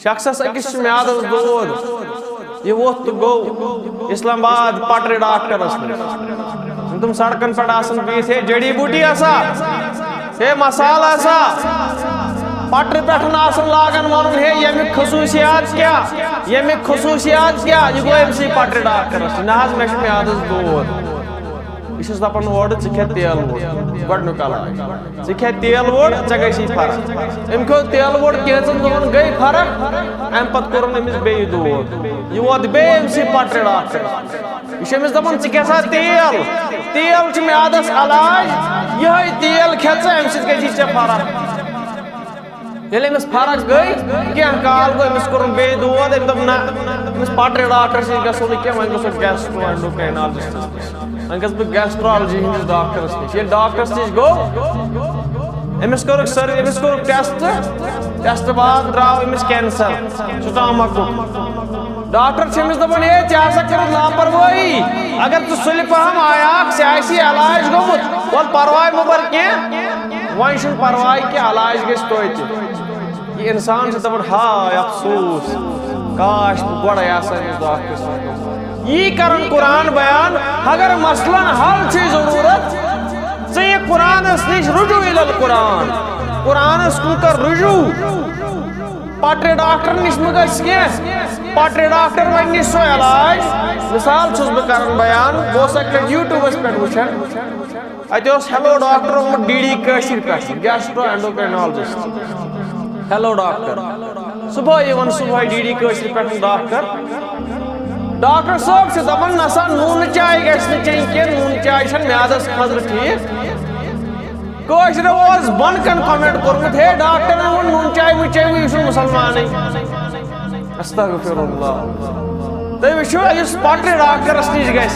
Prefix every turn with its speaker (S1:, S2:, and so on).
S1: شخصس أکِس میادس دود یہ ووت تو گو اسلام آباد پٹرِ ڈاکٹرس نش تم سڑکن پہ آسان بہت ہے جڑی بوٹی آسا ہے مسالہ آسا پٹرِ پہ آسان لاگان ون ہے یمیک خصوصیات کیا یمیک خصوصیات کیا یہ گو أمسٕے پٹرِ ڈاکٹرس نہ حظ مےٚ چھُ میادس دود یہ چھُس دپان اورٕ ژٕ کھےٚ تیلہٕ ووٚڑ گۄڈنیُک علاج ژٕ کھےٚ تیلہٕ ووٚڑ ژےٚ گژھی فرق أمۍ کھیوٚو تیلہٕ ووٚڑ کینٛژن دۄہن گٔے فرق اَمہِ پتہٕ کوٚرُن أمِس بیٚیہِ دود یہِ ووت بیٚیہِ أمسٕے پٹرِ ڈاکٹرس یہ چھُ أمِس دپان ژٕ کھےٚ سا تیل تیل چھُ میادس علاج یِہوٚے تیل کھےٚ ژٕ اَمہِ سۭتۍ گژھی ژےٚ فرق ییٚلہِ أمِس فرق گٔے کینٛہہ کال گوٚو أمِس کوٚرُن بیٚیہِ دود أمۍ دوٚپ نہ أمِس پٹرِ ڈاکٹرس نِش گژھو نہٕ کینٛہہ وۄنۍ گژھو گیسٹرو اینڈوکرینالجسٹس نِش وۄنۍ گژھٕ بہٕ گیسٹرالجی ہٕنٛدِس ڈاکٹرس نِش ییٚلہِ ڈاکٹرس نِش گوٚو أمِس کوٚرُکھ ٹیسٹ بعد درٛاو أمِس کینسر سٹامکُک ڈاکٹر چھُ أمِس دپان ہے ژےٚ ہسا کٔرٕتھ لاپروٲہی اگر ژٕ سُلہِ پہم آیاکھ ژےٚ آسی علاج گوٚمُت وَلہٕ پرواے مہٕ بر کینٛہہ وۄنۍ چھُنہٕ پرواے کینٛہہ علاج گژھِ توتہِ یہ انسان چھُ دپان ہاے افسوس کاش بہٕ گۄڈے آسہٕ أمِس ڈاکٹرس نِش یی کرن قرآن بیان اگر مثلاً حل چھ ضرورت ژٕ یہِ قرآنس نِش رجوع الی القرآن قرآنس کُن کر رجوع پٹرِ ڈاکٹر نِش مہٕ گژھِ کینٛہہ پٹرِ ڈاکٹر ونہِ سُہ علاج مثال چھُس بہٕ کران بیان بہٕ اوسُس اکہِ لٹہِ یوٗٹیوٗبس پٮ۪ٹھ وٕچھان اتہِ اوس ہیلو ڈاکٹر آمُت ڈی ڈی کٲشِر پٮ۪ٹھ گیسٹرو اینڈوکرینالجسٹ ہیلو ڈاکٹر صبحٲے یِوان صبحٲے ڈی ڈی کٲشِر پٮ۪ٹھ ڈاکٹر صٲب چھُ دپان نسا نوٗنہٕ چاے گژھِ نہٕ چیٚنۍ کینٛہہ نوٗنہٕ چاے چھنہٕ میادس خٲطرٕ ٹھیٖک کٲشرو اوس بۄنہٕ کن کمنٹ کوٚرمُت ہے ڈاکٹرن ووٚن نوٗنہٕ چاے مہٕ چیٚیِو یہِ چھُنہٕ مُسلمانٕے استغفر اللہ تُہۍ وٕچھِو یُس پٹرِ ڈاکٹرس نِش گژھِ